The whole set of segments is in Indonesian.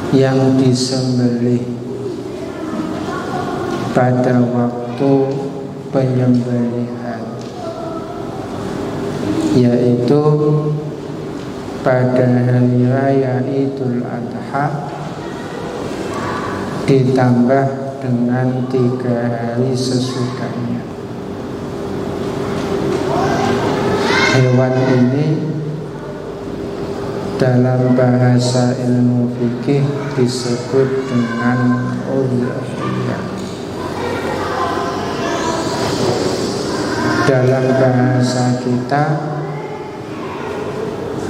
yang disembelih pada waktu penyembelihan, yaitu pada hari raya Idul Adha ditambah dengan 3 hari sesudahnya. Hewan ini dalam bahasa ilmu fikih disebut dengan udhiyah. Dalam bahasa kita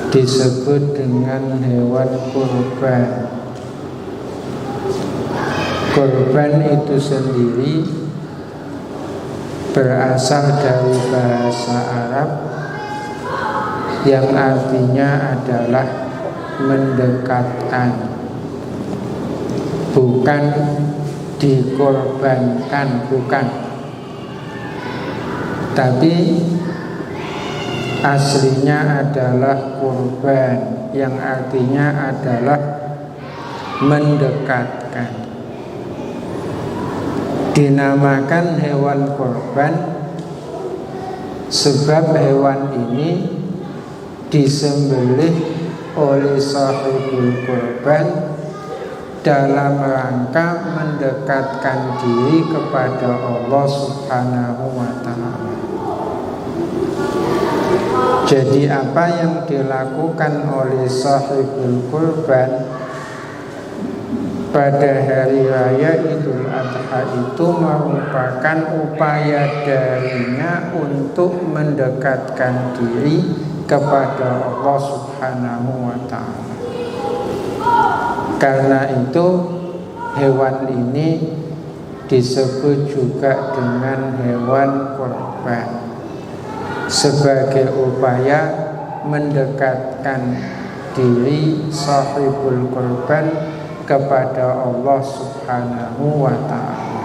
disebut dengan hewan kurban. Kurban itu sendiri berasal dari bahasa Arab yang artinya adalah mendekatkan, bukan dikorbankan, bukan, tapi aslinya adalah kurban yang artinya adalah mendekatkan. Dinamakan hewan kurban sebab hewan ini disembelih oleh sahibul kurban dalam rangka mendekatkan diri kepada Allah Subhanahu wa ta'ala. Jadi apa yang dilakukan oleh sahibul kurban pada hari raya Idul Adha itu merupakan upaya darinya untuk mendekatkan diri kepada Allah Subhanahu wa ta'ala. Karena itu hewan ini disebut juga dengan hewan kurban sebagai upaya mendekatkan diri sahibul kurban kepada Allah Subhanahu wa ta'ala.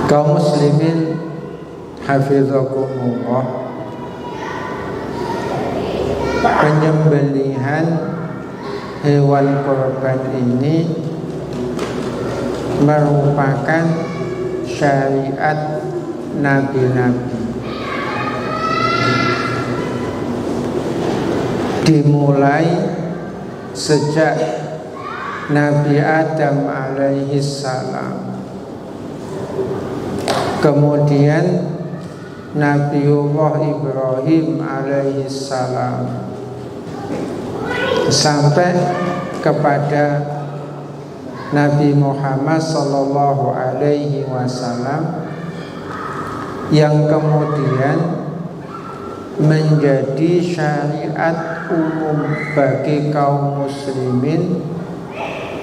Kaum muslimin hafizakumullah, penyembelihan hewan kurban ini merupakan syariat nabi-nabi, dimulai sejak Nabi Adam alaihi salam, kemudian Nabiullah Ibrahim alaihi salam, sampai kepada Nabi Muhammad sallallahu alaihi wasallam yang kemudian menjadi syariat umum bagi kaum muslimin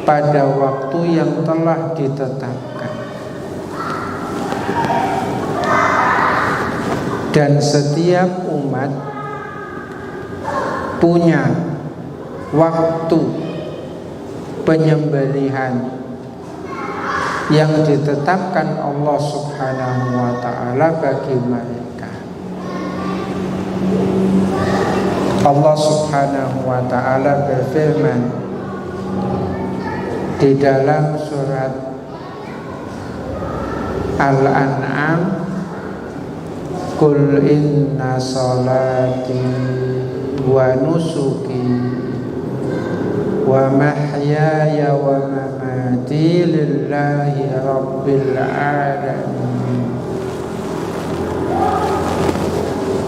pada waktu yang telah ditetapkan. Dan setiap umat punya waktu penyembelihan yang ditetapkan Allah Subhanahu wa ta'ala bagi mereka. Allah Subhanahu wa ta'ala berfirman di dalam surat Al-An'am, Qul inna salati wa nusuki wa mahyaya wa mamati lillahi rabbil alamin.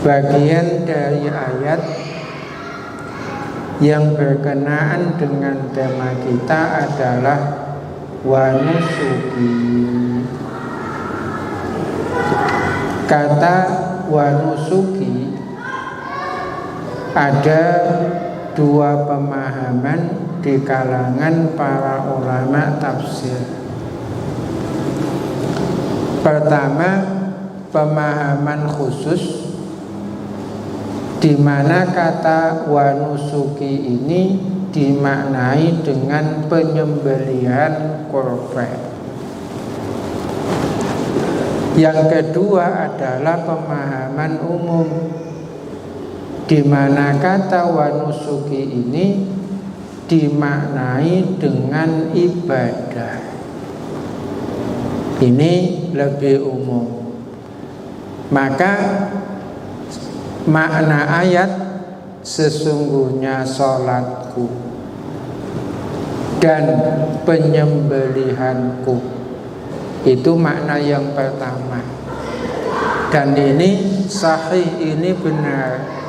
Bagian dari ayat yang berkenaan dengan tema kita adalah wa nusuki. Kata wa nusuki ada dua pemahaman di kalangan para ulama tafsir. Pertama, pemahaman khusus di mana kata wa nusuki ini dimaknai dengan penyembelihan kurban. Yang kedua adalah pemahaman umum di mana kata wa nusuki ini dimaknai dengan ibadah. Ini lebih umum. Maka makna ayat sesungguhnya sholatku dan penyembelihanku, itu makna yang pertama. Dan ini sahih, ini benar.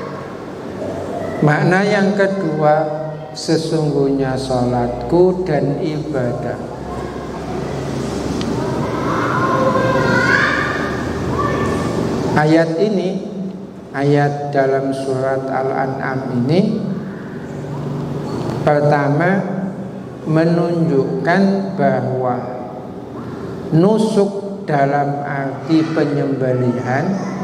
Makna yang kedua, sesungguhnya sholatku dan ibadah. Ayat ini, ayat dalam surat Al-An'am ini, pertama menunjukkan bahwa nusuk dalam arti penyembelihan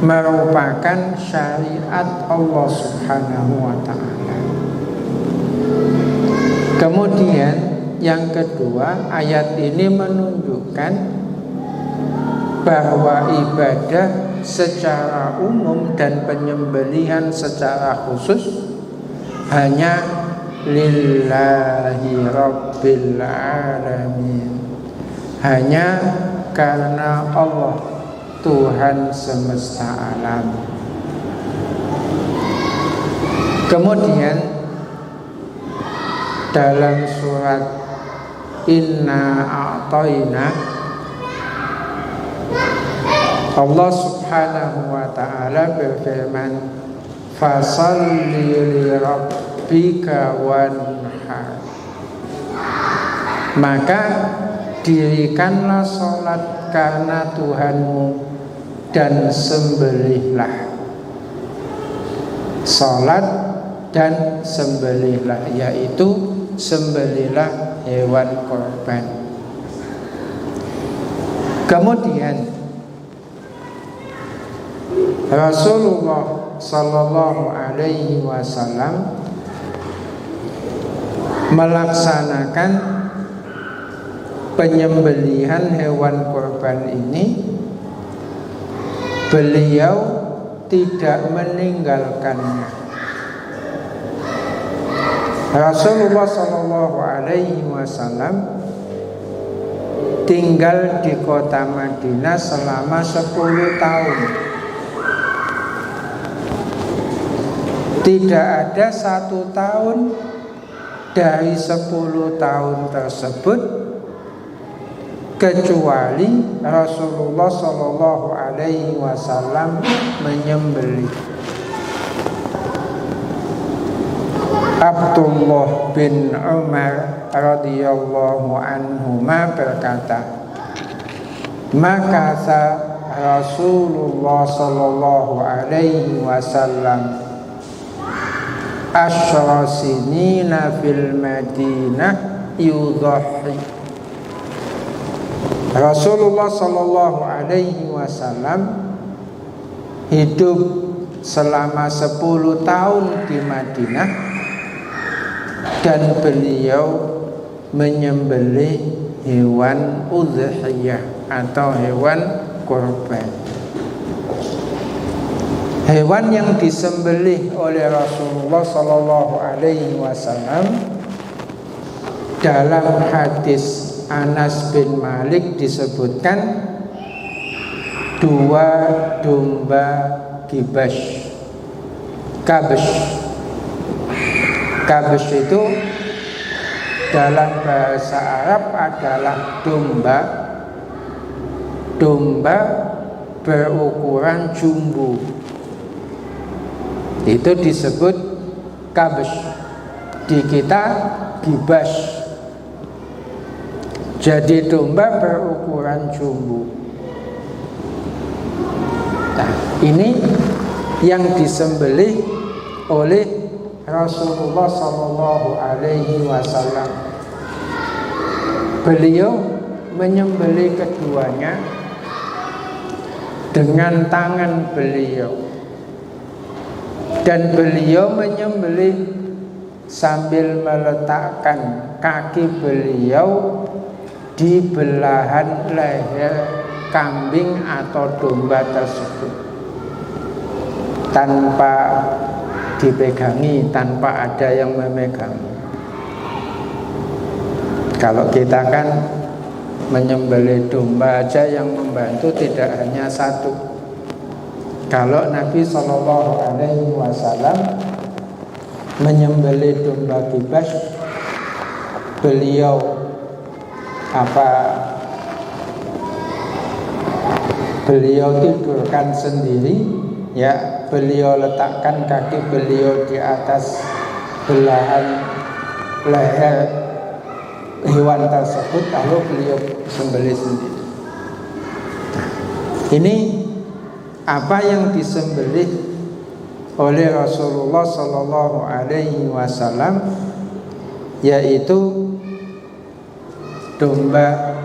merupakan syariat Allah Subhanahu wa ta'ala. Kemudian yang kedua, ayat ini menunjukkan bahwa ibadah secara umum dan penyembelihan secara khusus hanya lillahi rabbil alamin, hanya karena Allah, Tuhan semesta alam. Kemudian dalam surat Inna A'tayna, Allah Subhanahu wa ta'ala berfirman, fasalli li rabbika wanhar, maka dirikanlah sholat karena Tuhanmu dan sembelihlah. Sholat dan sembelihlah, yaitu sembelihlah hewan korban. Kemudian Rasulullah Sallallahu Alaihi Wasallam melaksanakan penyembelihan hewan korban ini. Beliau tidak meninggalkannya. Rasulullah Sallallahu Alaihi Wasallam tinggal di kota Madinah selama 10 tahun. Tidak ada 1 tahun dari 10 tahun tersebut kecuali Rasulullah Sallallahu Alaihi Wasallam menyembelih. Abdullah bin Umar radhiyallahu anhuma berkata, maka Rasulullah Sallallahu Alaihi Wasallam asyra sinina fil Madinah yudhahi. Rasulullah Sallallahu Alaihi Wasallam hidup selama 10 tahun di Madinah dan beliau menyembelih hewan udhiyah atau hewan kurban. Hewan yang disembelih oleh Rasulullah Sallallahu Alaihi Wasallam dalam hadis Anas bin Malik disebutkan 2 domba kibash. Kabash itu dalam bahasa Arab adalah domba berukuran jumbo. Itu disebut kabash. Di kita kibash. Jadi domba berukuran jumbo. Nah, ini yang disembelih oleh Rasulullah Sallallahu Alaihi Wasallam. Beliau menyembelih keduanya dengan tangan beliau, dan beliau menyembelih sambil meletakkan kaki beliau di belahan leher kambing atau domba tersebut. tanpa dipegangi, tanpa ada yang memegang. Kalau kita kan menyembelih domba aja yang membantu tidak hanya satu. Kalau Nabi SAW menyembelih domba kibas, beliau tidurkan sendiri, ya, beliau letakkan kaki beliau di atas belahan leher hewan tersebut, lalu beliau sembelih sendiri. Ini apa yang disembelih oleh Rasulullah Sallallahu Alaihi Wasallam, yaitu domba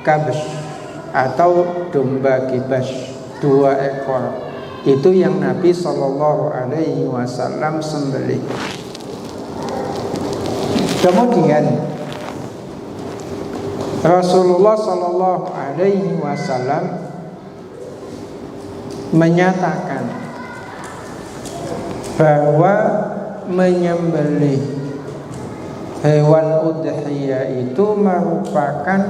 kabsh atau domba kibas, 2 ekor. Itu yang Nabi Sallallahu Alaihi Wasallam sembelih. Kemudian Rasulullah Sallallahu Alaihi Wasallam menyatakan bahwa menyembelih hewan udhiyah itu merupakan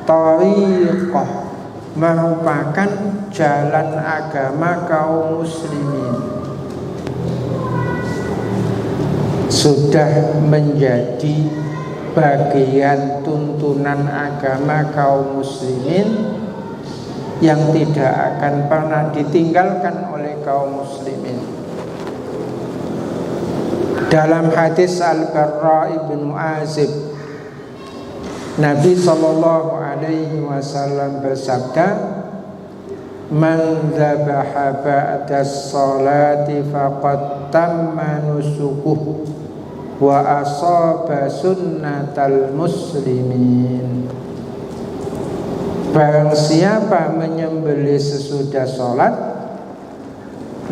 thariqah, merupakan jalan agama kaum muslimin, sudah menjadi bagian tuntunan agama kaum muslimin yang tidak akan pernah ditinggalkan oleh kaum muslimin. Dalam hadis Al-Barra ibn Azib, Nabi Sallallahu Alaihi Wasallam bersabda, "Man dzabaha ba'da sholati faqad tamma nusukuh wa asaba sunnatal muslimin." Barang siapa menyembelih sesudah sholat,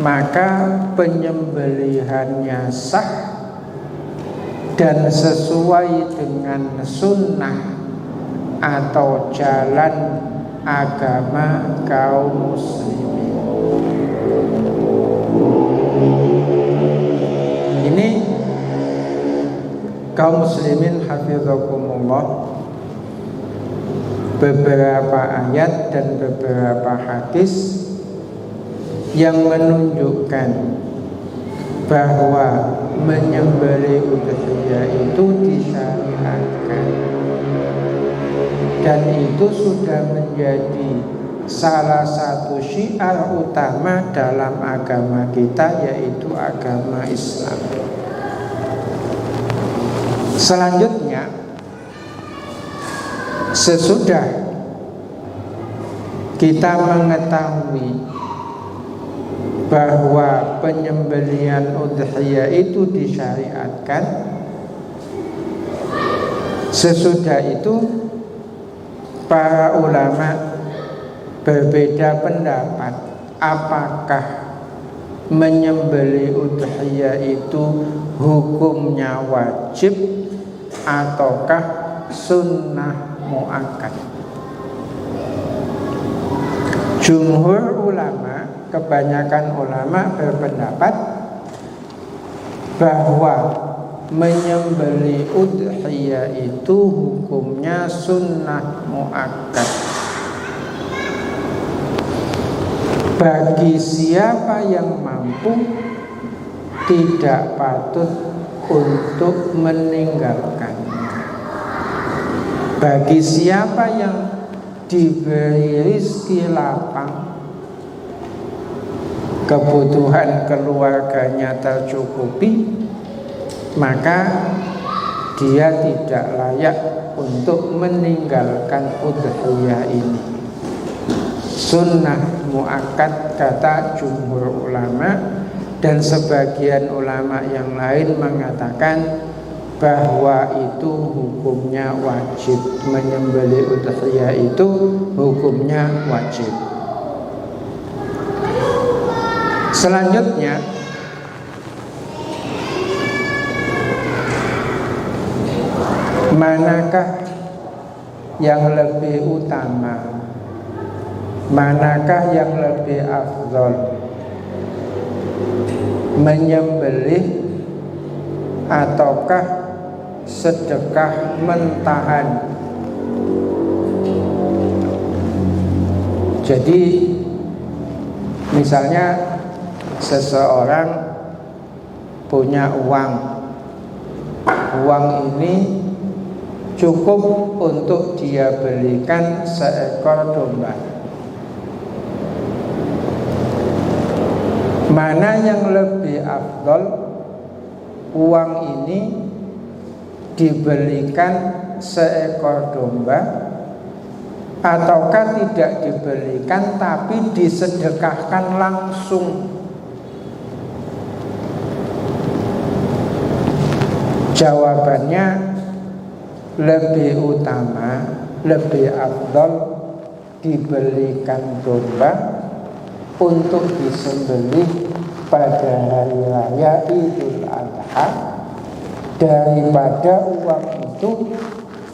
maka penyembelihannya sah dan sesuai dengan sunnah atau jalan agama kaum muslimin. Ini kaum muslimin hafizakumullah, beberapa ayat dan beberapa hadis yang menunjukkan bahwa menyembelih udhiyah itu disyariatkan, dan itu sudah menjadi salah satu syiar utama dalam agama kita, yaitu agama Islam. Selanjutnya, sesudah kita mengetahui bahwa penyembelihan udhiyah itu disyariatkan, sesudah itu para ulama berbeda pendapat apakah menyembelih udhiyah itu hukumnya wajib ataukah sunnah muakkad. Jumhur ulama, kebanyakan ulama berpendapat bahwa menyembelih udhiyah itu hukumnya sunnah muakkad. Bagi siapa yang mampu, tidak patut untuk meninggalkannya. Bagi siapa yang diberi rezeki lapang, kebutuhan keluarganya tercukupi, maka dia tidak layak untuk meninggalkan udhiyah ini. Sunnah muakkad kata jumhur ulama, dan sebagian ulama yang lain mengatakan bahwa itu hukumnya wajib. Menyembelih udhiyah itu hukumnya wajib. Selanjutnya, manakah yang lebih utama? Manakah yang lebih afdol? menyembelih ataukah sedekah mentahan. Jadi misalnya seseorang punya uang ini cukup untuk dia belikan seekor domba. Mana yang lebih afdol, uang ini dibelikan seekor domba ataukah tidak dibelikan tapi disedekahkan langsung? Jawabannya lebih utama, lebih afdol dibelikan domba untuk disembelih pada hari raya Idul Adha daripada uang itu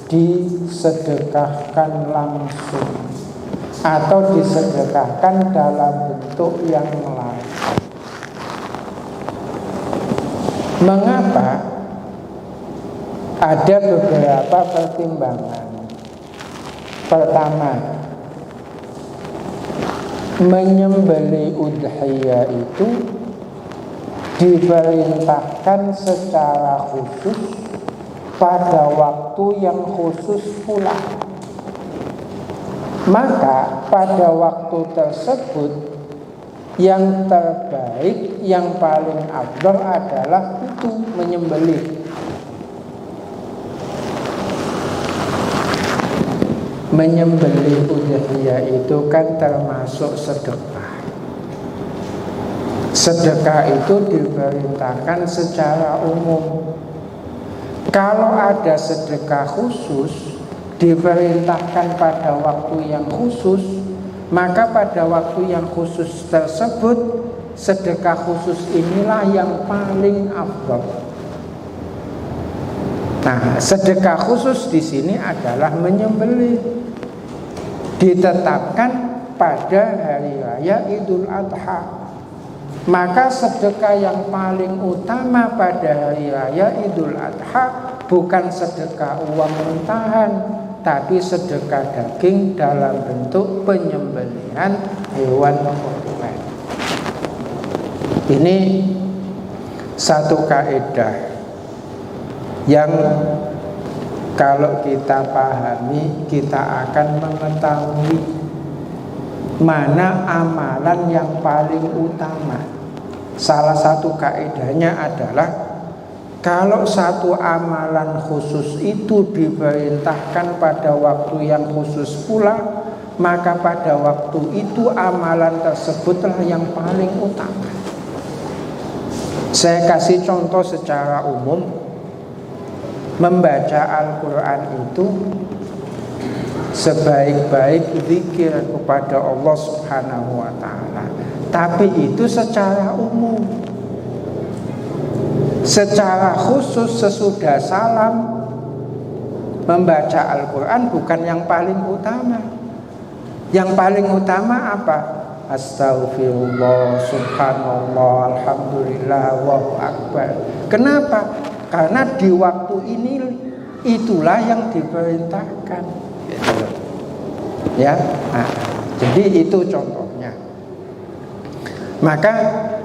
disedekahkan langsung atau disedekahkan dalam bentuk yang lain. Mengapa? Ada beberapa pertimbangan. Pertama, menyembelih udhiyah itu diperintahkan secara khusus pada waktu yang khusus pula. Maka pada waktu tersebut yang terbaik, yang paling afdal adalah itu menyembelih. Menyembelih udhiyah itu kan termasuk sedekah. Sedekah itu diperintahkan secara umum. Kalau ada sedekah khusus diperintahkan pada waktu yang khusus, maka pada waktu yang khusus tersebut sedekah khusus inilah yang paling afdal. Nah, sedekah khusus di sini adalah menyembelih. Ditetapkan pada hari raya Idul Adha. Maka sedekah yang paling utama pada hari raya Idul Adha bukan sedekah uang mentahan, tapi sedekah daging dalam bentuk penyembelihan hewan kurban. Ini satu kaidah yang kalau kita pahami, kita akan mengetahui mana amalan yang paling utama. Salah satu kaidahnya adalah kalau satu amalan khusus itu diperintahkan pada waktu yang khusus pula, maka pada waktu itu amalan tersebutlah yang paling utama. Saya kasih contoh secara umum. Membaca Al-Quran itu sebaik-baik zikir kepada Allah Subhanahu wa ta'ala. Tapi itu secara umum. Secara khusus sesudah salam, membaca Al-Quran bukan yang paling utama. Yang paling utama apa? Astaghfirullah, subhanallah, alhamdulillah, Allahu akbar. Kenapa? Karena di waktu ini itulah yang diperintahkan. Ya, nah, jadi itu contohnya. Maka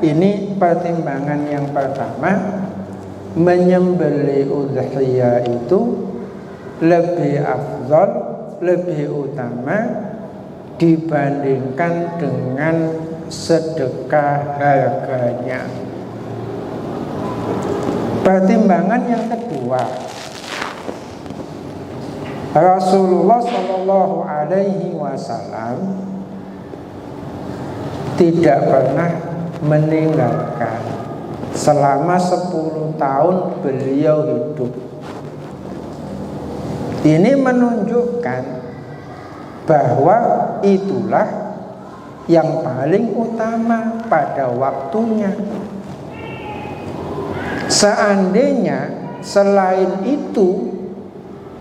ini pertimbangan yang pertama, menyembelih udhiyah itu lebih afdal, lebih utama dibandingkan dengan sedekah harganya. Pertimbangan yang kedua, Rasulullah Shallallahu Alaihi Wasallam tidak pernah meninggalkan selama 10 tahun beliau hidup. Ini menunjukkan bahwa itulah yang paling utama pada waktunya. Seandainya selain itu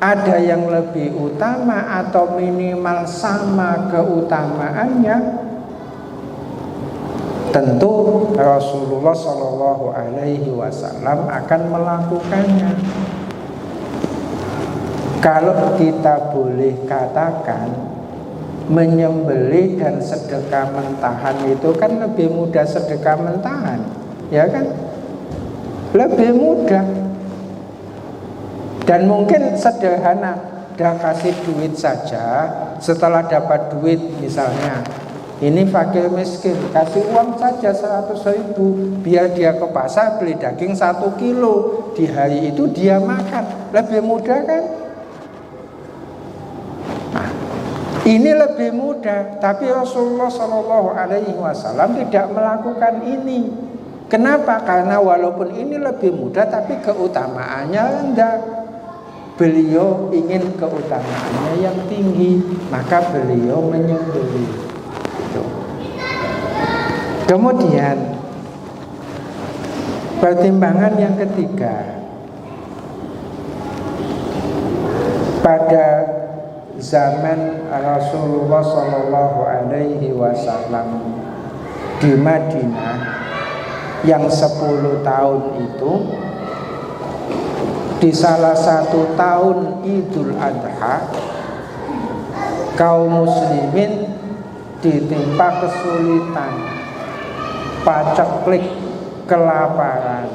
ada yang lebih utama atau minimal sama keutamaannya, tentu Rasulullah Shallallahu Alaihi Wasallam akan melakukannya. Kalau kita boleh katakan, menyembelih dan sedekah mentahan itu kan lebih mudah sedekah mentahan, ya kan? Lebih mudah. Dan mungkin sederhana, dah kasih duit saja. Setelah dapat duit misalnya, ini fakir miskin, kasih uang saja 100.000, biar dia ke pasar beli daging 1 kilo. Di hari itu dia makan, lebih mudah kan? Nah, ini lebih mudah. Tapi Rasulullah Shallallahu Alaihi Wasallam tidak melakukan ini. Kenapa? Karena walaupun ini lebih mudah, tapi keutamaannya rendah. Beliau ingin keutamaannya yang tinggi, maka beliau menyembelih. Kemudian pertimbangan yang ketiga, pada zaman Rasulullah Shallallahu Alaihi Wasallam di Madinah yang 10 tahun itu, di salah satu tahun Idul Adha, kaum muslimin ditimpa kesulitan, paceklik, kelaparan.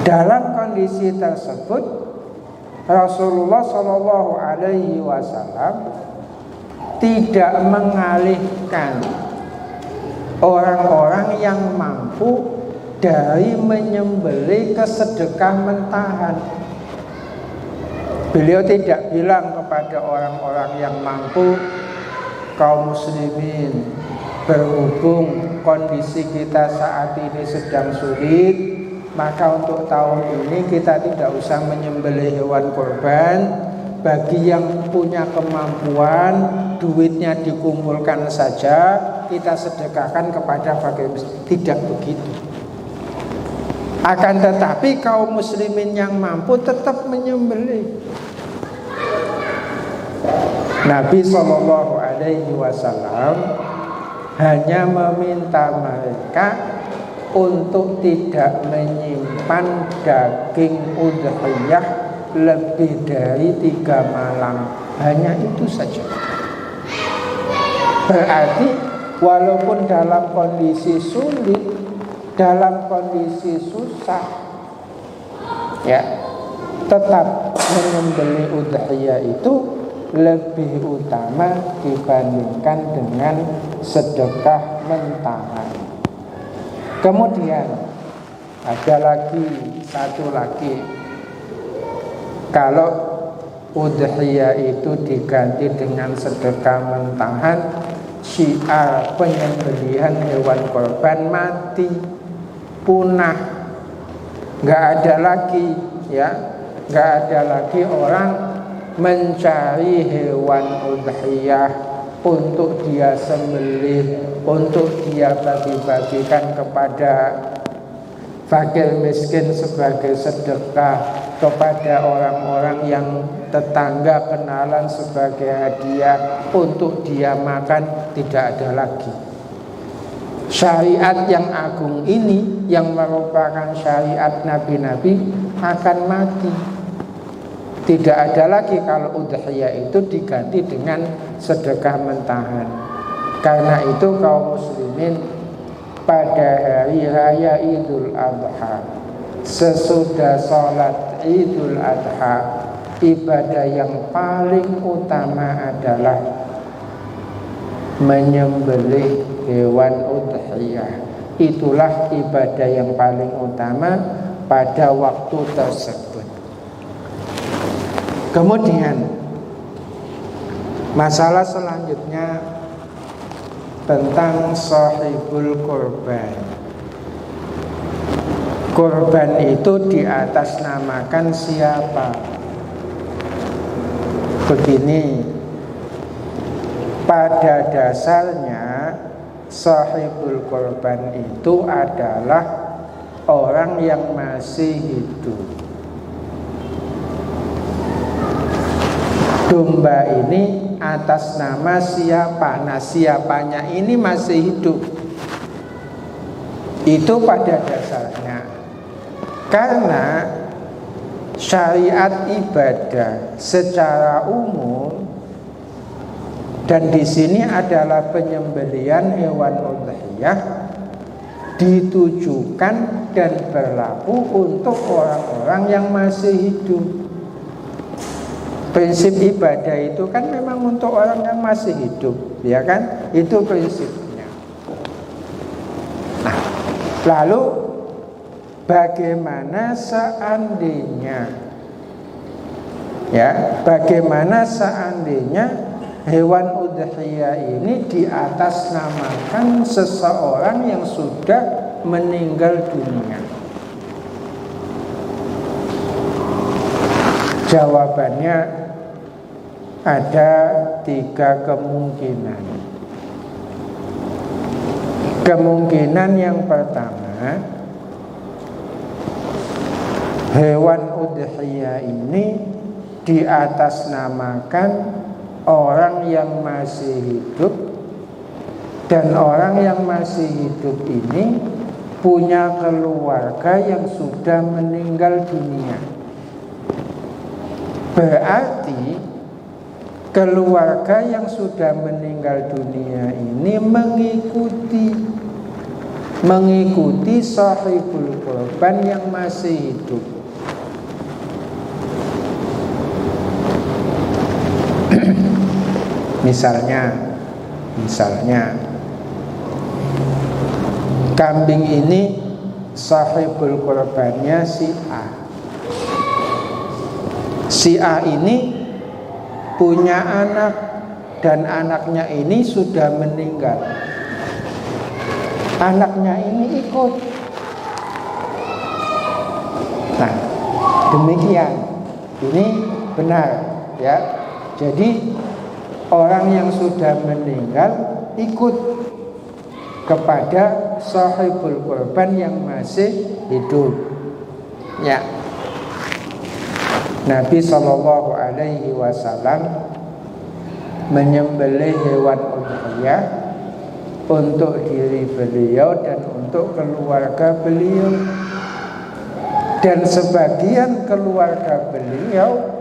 Dalam kondisi tersebut, Rasulullah Shallallahu Alaihi Wasallam tidak mengalihkan orang-orang yang mampu dari menyembelih ke sedekah mentahan. Beliau tidak bilang kepada orang-orang yang mampu, kaum muslimin, berhubung kondisi kita saat ini sedang sulit, maka untuk tahun ini kita tidak usah menyembelih hewan kurban. Bagi yang punya kemampuan, duitnya dikumpulkan saja, kita sedekahkan kepada fakir miskin. Tidak begitu. Akan tetapi kaum muslimin yang mampu tetap menyembelih. Nabi Shallallahu Alaihi Wasallam hanya meminta mereka untuk tidak menyimpan daging udhiyah lebih dari 3 malam. Hanya itu saja. Berarti walaupun dalam kondisi sulit, dalam kondisi susah, ya, tetap menyembelih udhiyah itu lebih utama dibandingkan dengan sedekah mentahan. Kemudian ada lagi satu lagi, kalau udhiyah itu diganti dengan sedekah mentahan, syiar penyembelihan hewan korban mati, punah, nggak ada lagi, ya, nggak ada lagi orang mencari hewan udhiyah untuk dia sembelih, untuk dia bagi-bagikan kepada fakir miskin sebagai sedekah, kepada orang-orang yang tetangga kenalan sebagai hadiah untuk dia makan. Tidak ada lagi. Syariat yang agung ini, yang merupakan syariat nabi-nabi, akan mati. Tidak ada lagi kalau udhiyah itu diganti dengan sedekah mentahan. Karena itu kaum muslimin, pada hari raya Idul Adha, sesudah sholat Idul Adha, ibadah yang paling utama adalah menyembelih hewan udhiyah. Itulah ibadah yang paling utama pada waktu tersebut. Kemudian masalah selanjutnya tentang sahibul kurban. Kurban itu diatasnamakan siapa? Begini, pada dasarnya sahibul kurban itu adalah orang yang masih hidup. domba ini atas nama siapa. Nah, siapanya ini masih hidup. Itu pada dasarnya. Karena syariat ibadah secara umum, dan di sini adalah penyembelihan hewan udhiyah, ditujukan dan berlaku untuk orang-orang yang masih hidup. Prinsip ibadah itu kan memang untuk orang yang masih hidup, ya kan? Itu prinsipnya. Nah, lalu bagaimana seandainya, ya, bagaimana seandainya hewan udhiyah ini diatasnamakan seseorang yang sudah meninggal dunia? Jawabannya ada 3 kemungkinan. Kemungkinan yang pertama, hewan udhiyah ini diatasnamakan orang yang masih hidup, dan orang yang masih hidup ini punya keluarga yang sudah meninggal dunia. Berarti keluarga yang sudah meninggal dunia ini mengikuti sahibul korban yang masih hidup. Misalnya kambing ini sahibul korbannya si A. Si A ini punya anak, dan anaknya ini sudah meninggal. Anaknya ini ikut. Nah, demikian. Ini benar, ya. Jadi orang yang sudah meninggal ikut kepada sahibul korban yang masih hidup, ya. Nabi SAW menyembelih hewan udhiyah untuk diri beliau dan untuk keluarga beliau, dan sebagian keluarga beliau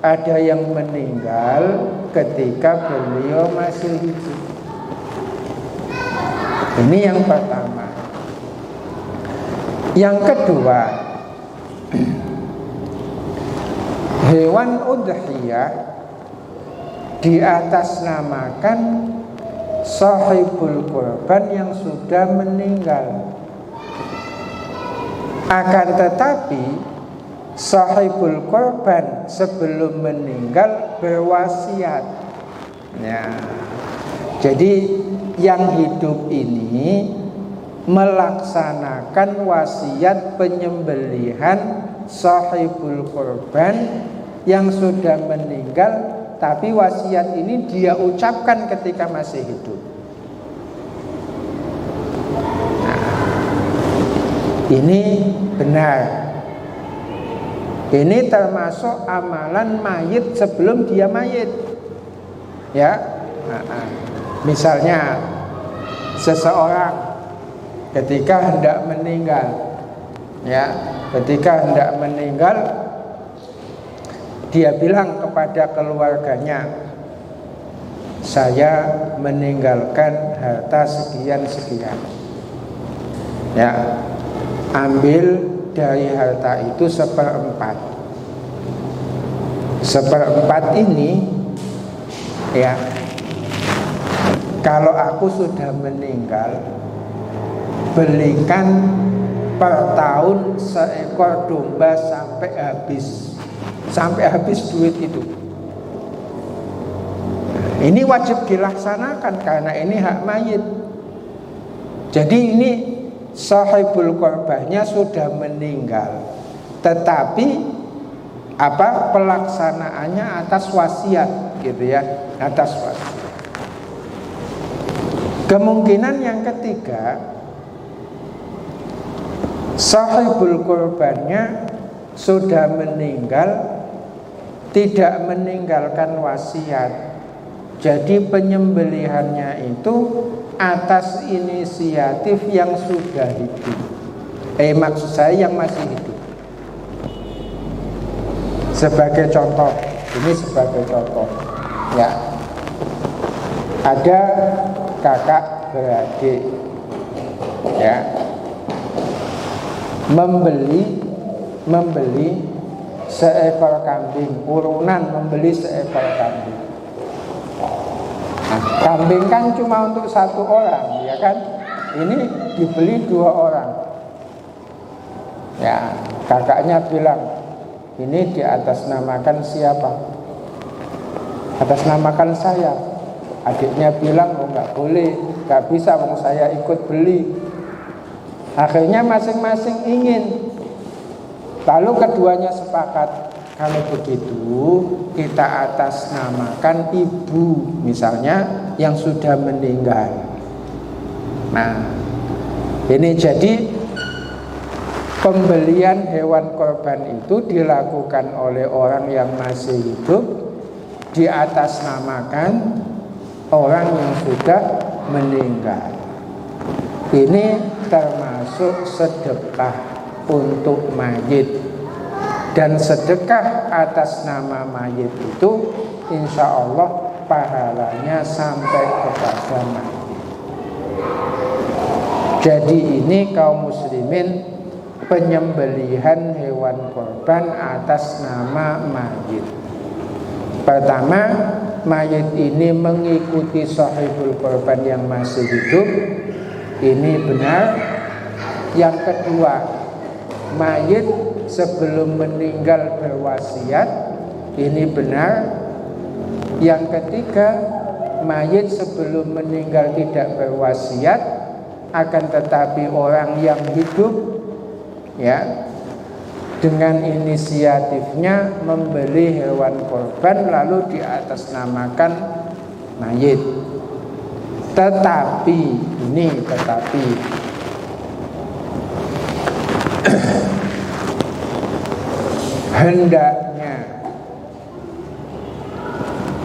ada yang meninggal ketika beliau masih hidup. Ini yang pertama. Yang kedua, hewan udhiyah diatasnamakan sahibul korban yang sudah meninggal. Akan tetapi sahibul korban sebelum meninggal berwasiat, ya. Jadi yang hidup ini melaksanakan wasiat penyembelihan sahibul korban yang sudah meninggal, tapi wasiat ini dia ucapkan ketika masih hidup. Nah, ini benar. Ini termasuk amalan mayit sebelum dia mayit, ya. Misalnya seseorang ketika hendak meninggal, ya, ketika hendak meninggal, dia bilang kepada keluarganya, saya meninggalkan harta sekian-sekian, ya, ambil dari harta itu 1/4. 1/4 ini, ya, kalau aku sudah meninggal, belikan per tahun seekor domba sampai habis duit itu. Ini wajib dilaksanakan karena ini hak mayit. Jadi ini sahibul korbannya sudah meninggal, tetapi pelaksanaannya atas wasiat, gitu ya, atas wasiat. Kemungkinan yang ketiga, sahibul korbannya sudah meninggal, tidak meninggalkan wasiat. Jadi penyembelihannya itu atas inisiatif yang sudah hidup. Maksud saya yang masih hidup. Sebagai contoh, ini sebagai contoh, ya. Ada kakak beradik, ya, membeli seekor kambing, urunan membeli seekor kambing. Nah, kambing kan cuma untuk satu orang, ya kan? Ini dibeli 2 orang. Ya, kakaknya bilang, ini diatasnamakan siapa? Atasnamakan saya. Adiknya bilang, oh nggak boleh, nggak bisa, wong saya ikut beli. Akhirnya masing-masing ingin. Lalu keduanya sepakat, kalau begitu kita atasnamakan ibu, misalnya yang sudah meninggal. Nah, ini jadi pembelian hewan korban itu dilakukan oleh orang yang masih hidup, diatasnamakan orang yang sudah meninggal. Ini termasuk sedekah untuk mayit. Dan sedekah atas nama mayit itu insya Allah pahalanya sampai kepada mayit. Jadi ini kaum muslimin, penyembelihan hewan korban atas nama mayit. Pertama, mayit ini mengikuti sahibul korban yang masih hidup. Ini benar. Yang kedua, mayit sebelum meninggal berwasiat. Ini benar. Yang ketiga, mayit sebelum meninggal tidak berwasiat, akan tetapi orang yang hidup, ya, dengan inisiatifnya membeli hewan korban lalu diatasnamakan mayit. Tetapi hendaknya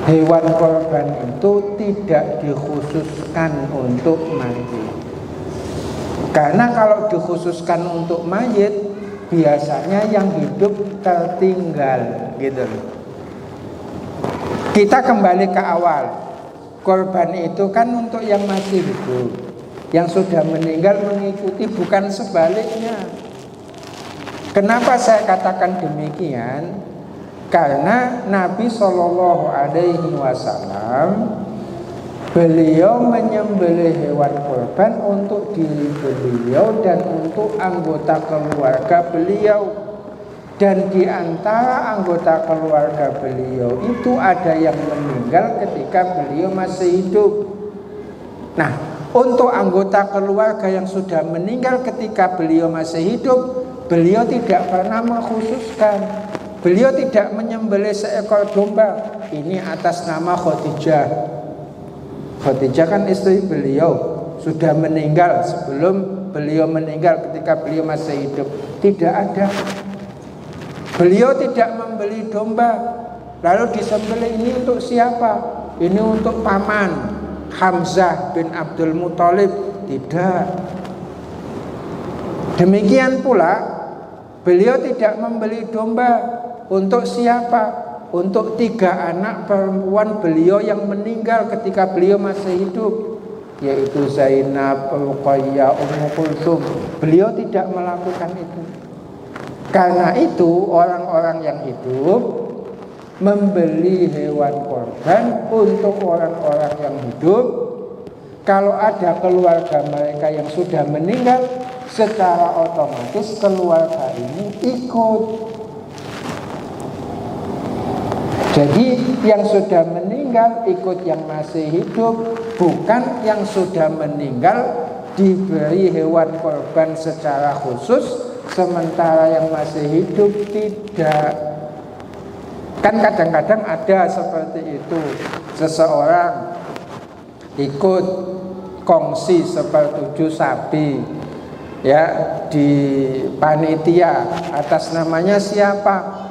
hewan korban itu tidak dikhususkan untuk mayit. Karena kalau dikhususkan untuk mayit, biasanya yang hidup tertinggal, gitu. Kita kembali ke awal. Korban itu kan untuk yang masih hidup. Yang sudah meninggal mengikuti, bukan sebaliknya. Kenapa saya katakan demikian? Karena Nabi SAW beliau menyembelih hewan korban untuk diri beliau dan untuk anggota keluarga beliau. Dan di antara anggota keluarga beliau itu ada yang meninggal ketika beliau masih hidup. Nah, untuk anggota keluarga yang sudah meninggal ketika beliau masih hidup, beliau tidak pernah mengkhususkan. Beliau tidak menyembelih seekor domba. Ini atas nama Khadijah. Khadijah kan istri beliau, sudah meninggal sebelum beliau meninggal ketika beliau masih hidup. Tidak ada. Beliau tidak membeli domba lalu disembelih. Ini untuk siapa? Ini untuk paman Hamzah bin Abdul Muthalib. Tidak. Demikian pula beliau tidak membeli domba untuk siapa? Untuk 3 anak perempuan beliau yang meninggal ketika beliau masih hidup, yaitu Zainab, Ruqayyah, Ummu Kulsum. Beliau tidak melakukan itu. Karena itu orang-orang yang hidup membeli hewan korban untuk orang-orang yang hidup. Kalau ada keluarga mereka yang sudah meninggal, secara otomatis keluarga ini ikut. Jadi yang sudah meninggal ikut yang masih hidup, bukan yang sudah meninggal diberi hewan korban secara khusus sementara yang masih hidup tidak. Kan kadang-kadang ada seperti itu, seseorang ikut kongsi sepertujuh sapi, ya, di panitia, atas namanya siapa?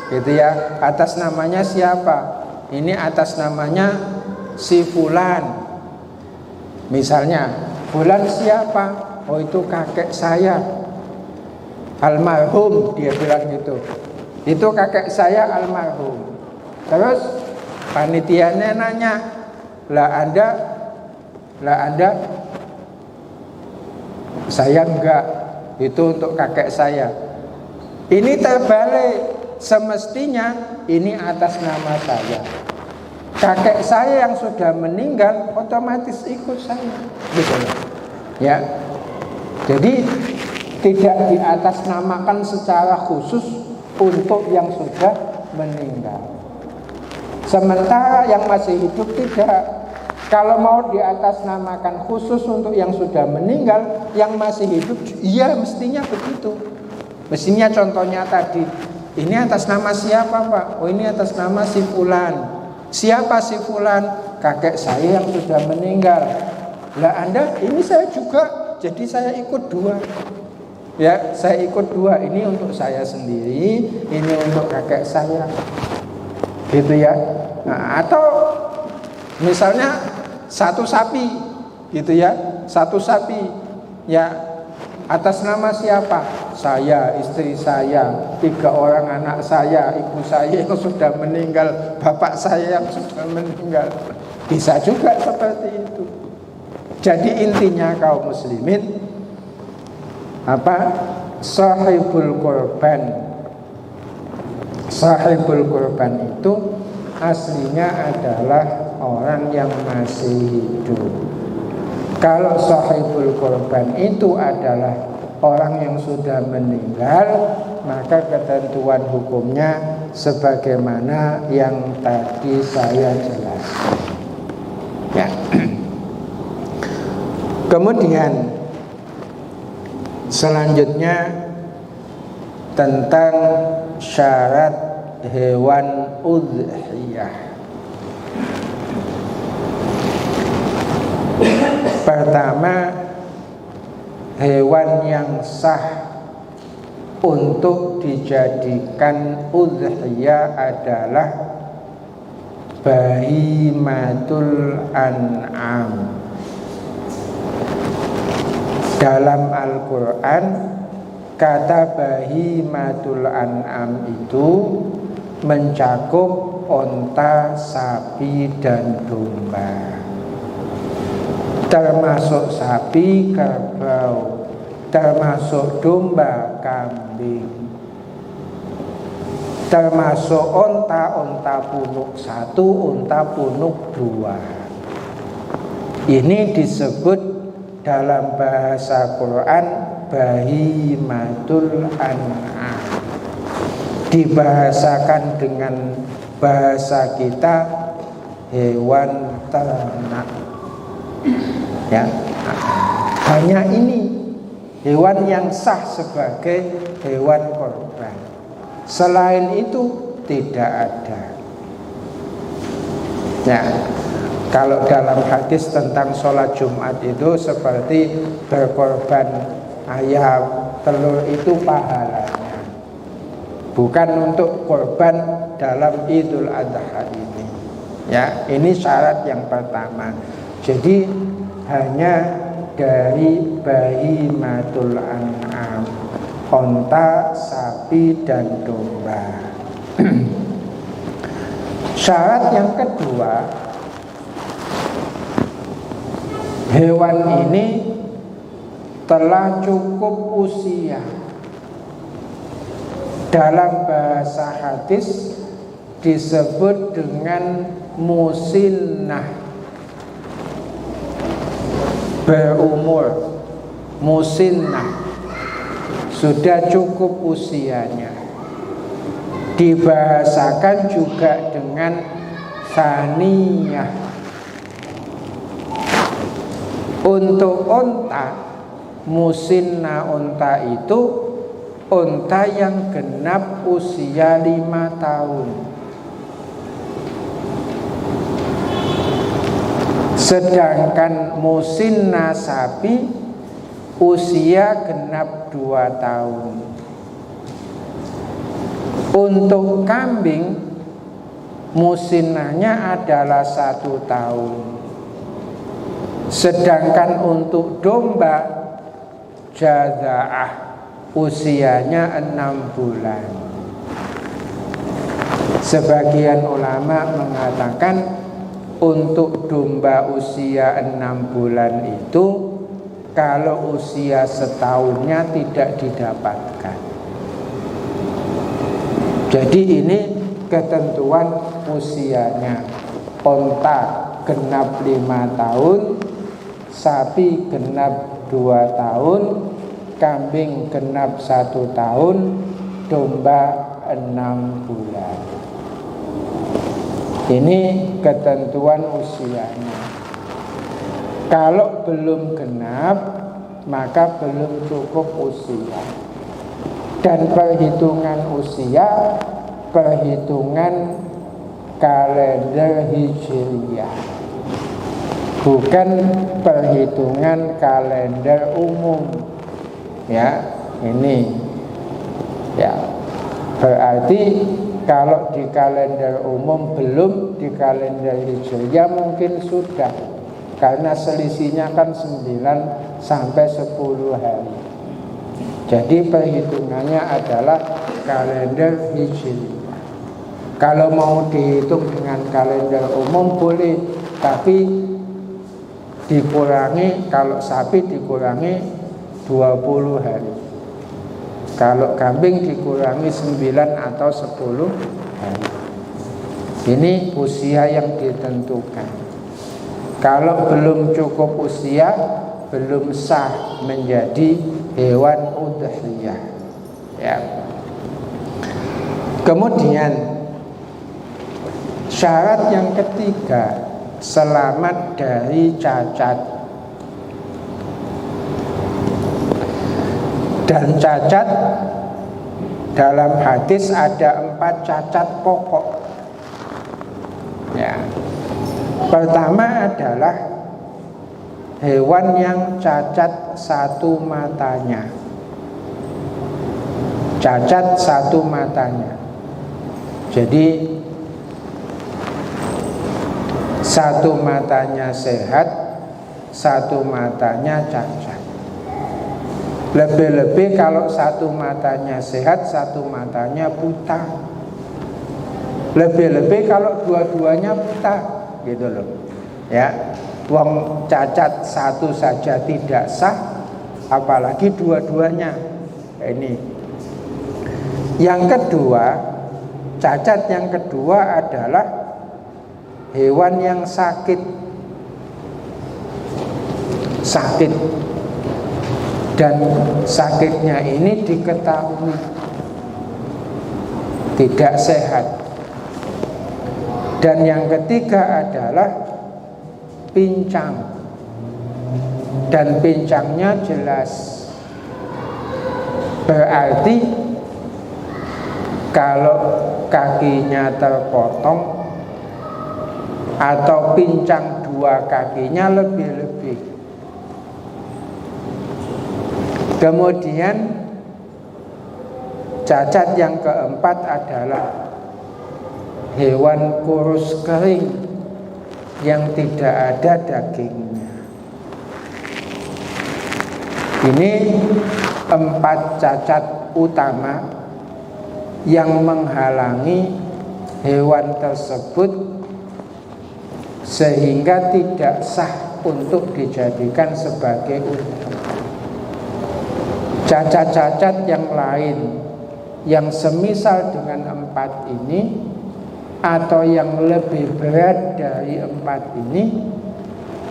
gitu ya. Atas namanya siapa? Ini atas namanya si fulan. Misalnya, fulan siapa? Oh, itu kakek saya, almarhum, dia bilang gitu. Itu kakek saya almarhum. Terus panitianya nanya, lah Anda? Saya enggak, itu untuk kakek saya. Ini terbalik, semestinya ini atas nama saya. Kakek saya yang sudah meninggal otomatis ikut saya, gitu ya. Jadi tidak diatasnamakan secara khusus untuk yang sudah meninggal. Sementara yang masih hidup tidak. Kalau mau diatasnamakan khusus untuk yang sudah meninggal, yang masih hidup, iya mestinya begitu. Mestinya contohnya tadi, ini atas nama siapa Pak? Oh, ini atas nama si fulan. Siapa si fulan? Kakek saya yang sudah meninggal. Lah Anda, ini saya juga, jadi saya ikut dua. Ya, saya ikut dua. Ini untuk saya sendiri, ini untuk kakek saya. Gitu ya. Nah, atau misalnya satu sapi, gitu ya, satu sapi, ya atas nama siapa? Saya, istri saya, 3 orang anak saya, ibu saya yang sudah meninggal, bapak saya yang sudah meninggal. Bisa juga seperti itu. Jadi intinya kaum muslimin, sahibul korban itu aslinya adalah orang yang masih hidup. Kalau sahibul korban itu adalah orang yang sudah meninggal, maka ketentuan hukumnya sebagaimana yang tadi saya jelaskan. Ya. Kemudian selanjutnya tentang syarat hewan udhiyah. Pertama, hewan yang sah untuk dijadikan udhiyah adalah bahimatul an'am. Dalam Al-Quran, kata bahimatul an'am itu mencakup onta, sapi, dan domba. Termasuk sapi, kerbau, termasuk domba, kambing, termasuk onta punuk 1, onta punuk 2. Ini disebut dalam bahasa Quran bahimatul an'am. Dibahasakan dengan bahasa kita hewan ternak. Ya, hanya ini hewan yang sah sebagai hewan korban. Selain itu tidak ada. Ya, kalau dalam hadis tentang sholat Jumat itu seperti berkorban ayam, telur itu pahalanya. Bukan untuk korban dalam Idul Adha ini. Ya, ini syarat yang pertama. Jadi hanya dari bahimatul an'am, onta, sapi, dan domba. Syarat yang kedua, hewan ini telah cukup usia. Dalam bahasa hadis disebut dengan musinnah, berumur, musinnah, sudah cukup usianya. Dibahasakan juga dengan saniyah. Untuk onta, musinnah onta itu onta yang genap usia 5 tahun. Sedangkan musinnah sapi usia genap 2 tahun. Untuk kambing musinnahnya adalah 1 tahun. Sedangkan untuk domba jaza'ah usianya 6 bulan. Sebagian ulama mengatakan untuk domba usia 6 bulan itu kalau usia setahunnya tidak didapatkan. Jadi ini ketentuan usianya. Onta genap 5 tahun, sapi genap 2 tahun, kambing genap 1 tahun, domba 6 bulan. Ini ketentuan usianya. Kalau belum genap, maka belum cukup usia. Dan perhitungan usia, perhitungan kalender Hijriyah, bukan perhitungan kalender umum. Ya, ini ya. Berarti kalau di kalender umum belum, di kalender Hijriyah mungkin sudah. Karena selisihnya kan 9 sampai 10 hari. Jadi perhitungannya adalah kalender Hijriyah. Kalau mau dihitung dengan kalender umum boleh, tapi dikurangi, kalau sapi dikurangi 20 hari. Kalau kambing dikurangi 9 atau 10 hari. Ini usia yang ditentukan. Kalau belum cukup usia, belum sah menjadi hewan udhiyah. Ya. Kemudian syarat yang ketiga, selamat dari cacat. Dan cacat dalam hadis ada 4 cacat pokok. Ya. Pertama adalah hewan yang cacat 1 matanya. Cacat 1 matanya. Jadi 1 matanya sehat, 1 matanya cacat. Lebih-lebih kalau 1 matanya sehat, 1 matanya buta. Lebih-lebih kalau dua-duanya buta, gitu loh. Ya, wong cacat 1 saja tidak sah, apalagi dua-duanya. Ini. Yang kedua, cacat yang kedua adalah hewan yang sakit. Sakit. Dan sakitnya ini diketahui tidak sehat. Dan yang ketiga adalah pincang. Dan pincangnya jelas. Berarti kalau kakinya terpotong atau pincang 2 kakinya lebih-lebih. Kemudian cacat yang keempat adalah hewan kurus kering yang tidak ada dagingnya. Ini 4 cacat utama yang menghalangi hewan tersebut sehingga tidak sah untuk dijadikan sebagai udhiyah. Cacat-cacat yang lain yang semisal dengan 4 ini atau yang lebih berat dari 4 ini,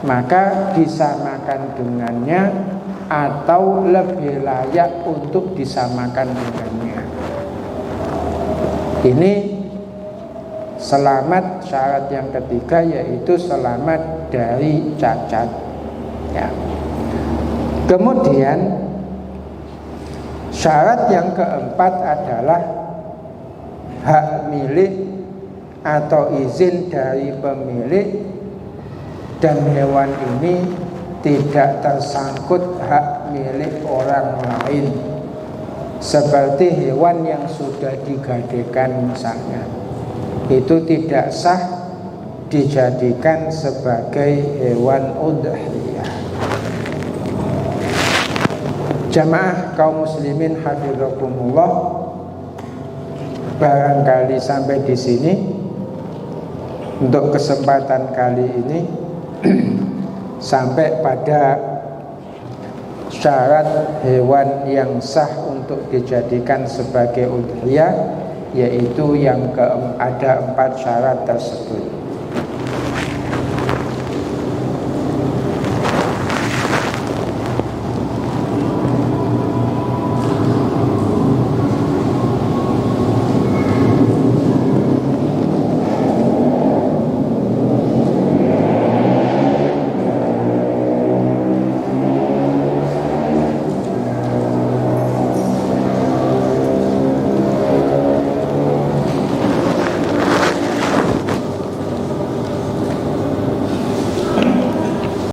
maka disamakan dengannya atau lebih layak untuk disamakan dengannya. Ini selamat, syarat yang ketiga yaitu selamat dari cacat. Ya. Kemudian syarat yang keempat adalah hak milik atau izin dari pemilik, dan hewan ini tidak tersangkut hak milik orang lain seperti hewan yang sudah digadekan misalnya, itu tidak sah dijadikan sebagai hewan udhiyah. Jamaah kaum muslimin hafizakumullah, barangkali sampai di sini untuk kesempatan kali ini. Sampai pada syarat hewan yang sah untuk dijadikan sebagai udhiyah, yaitu yang ada 4 syarat tersebut.